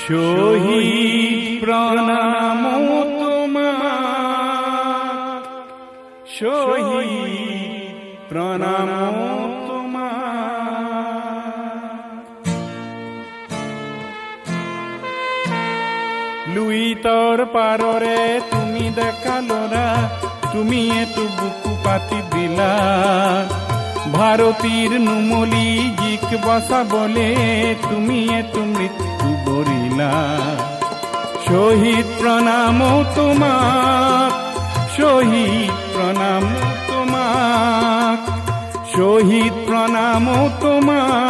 শহীদ প্রণাম তোমার, শহীদ প্রণাম তোমার। লুই তোর পাররে তুমি দেখালোরা, তুমি এত বুকু পাতি দিলা। ভারতীর নুমলি জিক বসা বলে তুমি এত মৃত্যু বরিলা। শহীদ প্রণাম তোমার, শহীদ প্রণাম তোমার, শহীদ প্রণাম তোমার।